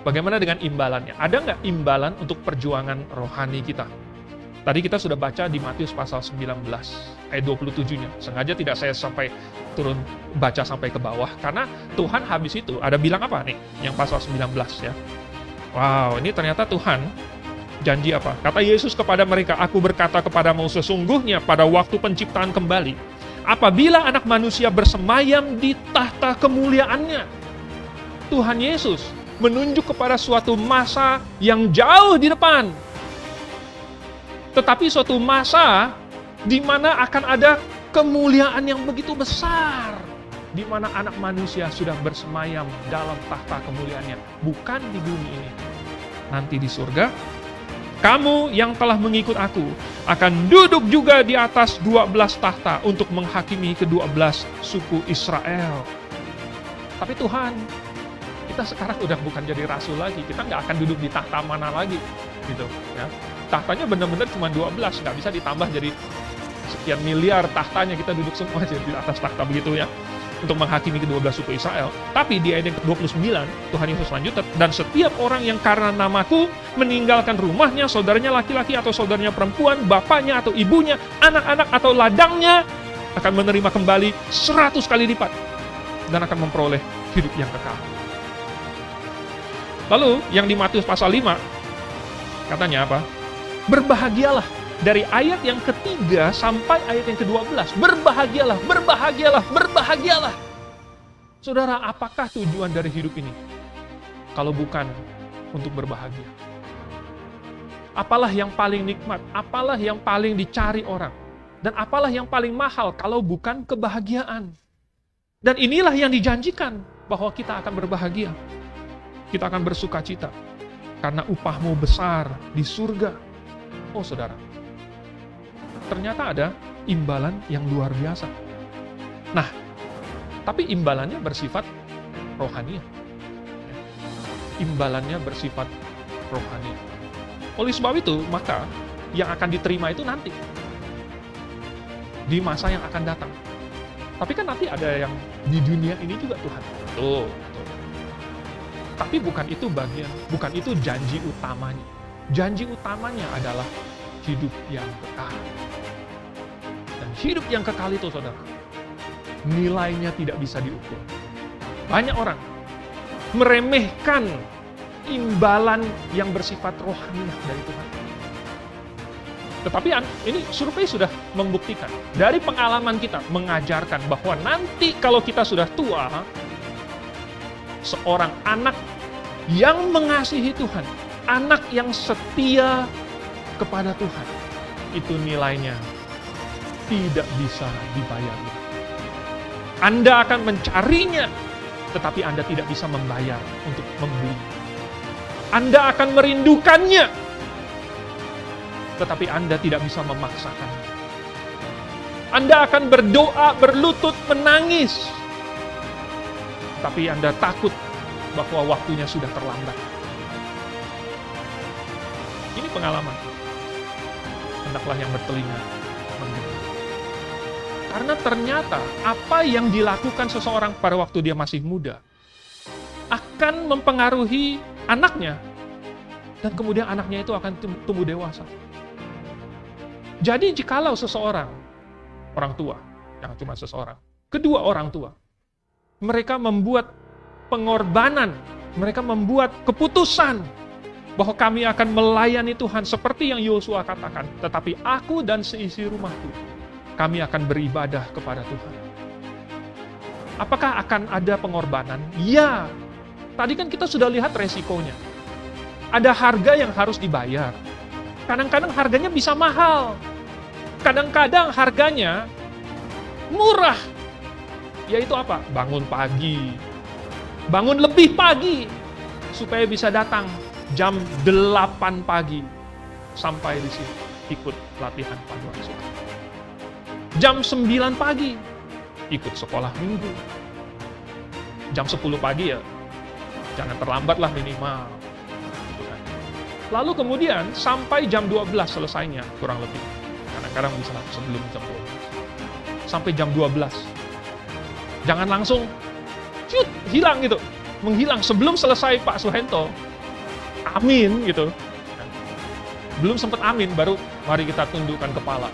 bagaimana dengan imbalannya? Ada nggak imbalan untuk perjuangan rohani kita? Tadi kita sudah baca di Matius pasal 19, ayat 27-nya. Sengaja tidak saya sampai turun baca sampai ke bawah, karena Tuhan habis itu ada bilang apa nih, yang pasal 19 ya. Wow, ini ternyata Tuhan janji apa? Kata Yesus kepada mereka, "Aku berkata kepadamu, sesungguhnya pada waktu penciptaan kembali, apabila anak manusia bersemayam di tahta kemuliaannya." Tuhan Yesus menunjuk kepada suatu masa yang jauh di depan. Tetapi suatu masa di mana akan ada kemuliaan yang begitu besar, di mana anak manusia sudah bersemayam dalam tahta kemuliaannya, bukan di bumi ini. Nanti di surga, kamu yang telah mengikut aku akan duduk juga di atas 12 tahta untuk menghakimi ke-12 suku Israel. Tapi Tuhan, kita sekarang udah bukan jadi rasul lagi, kita nggak akan duduk di tahta mana lagi, gitu ya. Tahtanya benar-benar cuma 12, nggak bisa ditambah jadi sekian miliar tahtanya, kita duduk semua aja di atas tahta begitu ya, untuk menghakimi ke-12 suku Israel. Tapi di ayat yang ke-29, Tuhan Yesus lanjut, "Dan setiap orang yang karena namaku meninggalkan rumahnya, saudaranya laki-laki atau saudaranya perempuan, bapaknya atau ibunya, anak-anak atau ladangnya, akan menerima kembali 100 kali lipat dan akan memperoleh hidup yang kekal." Lalu yang di Matius pasal 5, katanya apa? Berbahagialah. Dari ayat yang ketiga sampai ayat yang ke-12. Berbahagialah, berbahagialah, berbahagialah. Saudara, apakah tujuan dari hidup ini? Kalau bukan untuk berbahagia. Apalah yang paling nikmat? Apalah yang paling dicari orang? Dan apalah yang paling mahal kalau bukan kebahagiaan? Dan inilah yang dijanjikan, bahwa kita akan berbahagia. Kita akan bersuka cita. Karena upahmu besar di surga. Oh saudara, ternyata ada imbalan yang luar biasa. Nah, tapi imbalannya bersifat rohani. Imbalannya bersifat rohani. Oleh sebab itu, maka yang akan diterima itu nanti. Di masa yang akan datang. Tapi kan nanti ada yang di dunia ini juga Tuhan. Tuh. Tapi bukan itu bagian, bukan itu janji utamanya. Janji utamanya adalah hidup yang kekal. Dan hidup yang kekal itu, saudara, nilainya tidak bisa diukur. Banyak orang meremehkan imbalan yang bersifat rohani dari Tuhan. Tetapi ini survei sudah membuktikan, dari pengalaman kita mengajarkan bahwa nanti kalau kita sudah tua, seorang anak yang mengasihi Tuhan, anak yang setia kepada Tuhan, itu nilainya tidak bisa dibayar. Anda akan mencarinya, tetapi Anda tidak bisa membayar untuk membeli. Anda akan merindukannya, tetapi Anda tidak bisa memaksakannya. Anda akan berdoa, berlutut, menangis, tapi Anda takut bahwa waktunya sudah terlambat. Ini pengalaman. Hendaklah yang bertelinga mendengar. Karena ternyata apa yang dilakukan seseorang pada waktu dia masih muda akan mempengaruhi anaknya, dan kemudian anaknya itu akan tumbuh dewasa. Jadi jikalau seseorang, orang tua, yang cuma seseorang, kedua orang tua, mereka membuat pengorbanan, mereka membuat keputusan bahwa kami akan melayani Tuhan seperti yang Yosua katakan, tetapi aku dan seisi rumahku, kami akan beribadah kepada Tuhan. Apakah akan ada pengorbanan? Ya. Tadi kan kita sudah lihat resikonya. Ada harga yang harus dibayar. Kadang-kadang harganya bisa mahal. Kadang-kadang harganya murah. Yaitu apa? Bangun pagi. Bangun lebih pagi. Supaya bisa datang jam 8 pagi. Sampai di sini. Ikut latihan paduan suara. Jam 9 pagi. Ikut sekolah minggu. Jam 10 pagi ya. Jangan terlambatlah minimal. Lalu kemudian sampai jam 12 selesainya, kurang lebih. Kadang-kadang bisa sebelum jam 12. Sampai jam 12. Jangan langsung hilang gitu. Menghilang sebelum selesai Pak Suhento. amin gitu. Belum sempat amin, baru mari kita tundukkan kepala.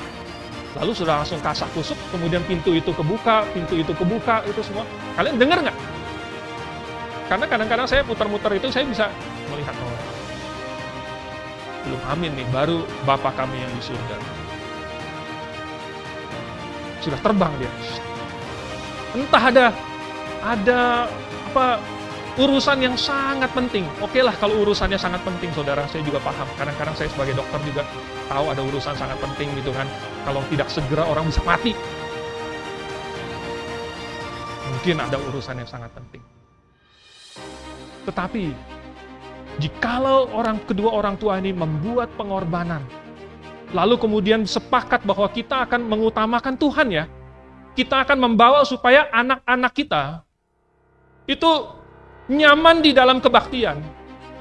Lalu sudah langsung kasak kusuk, kemudian pintu itu kebuka, itu semua. Kalian dengar nggak? Karena kadang-kadang saya putar-mutar itu, saya bisa melihat, oh, belum amin nih, baru Bapa kami yang di surga. Sudah terbang dia. Entah ada apa urusan yang sangat penting. Oke lah kalau urusannya sangat penting, saudara, saya juga paham. Kadang-kadang saya sebagai dokter juga tahu ada urusan sangat penting gitu kan. Kalau tidak segera orang bisa mati. Mungkin ada urusan yang sangat penting. Tetapi, jikalau kedua orang tua ini membuat pengorbanan, lalu kemudian sepakat bahwa kita akan mengutamakan Tuhan ya, kita akan membawa supaya anak-anak kita itu nyaman di dalam kebaktian,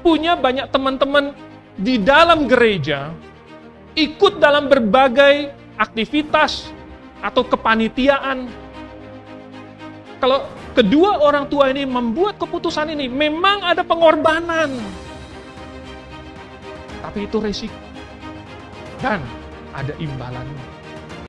punya banyak teman-teman di dalam gereja, ikut dalam berbagai aktivitas atau kepanitiaan. Kalau kedua orang tua ini membuat keputusan ini, memang ada pengorbanan. Tapi itu resiko. Dan ada imbalannya.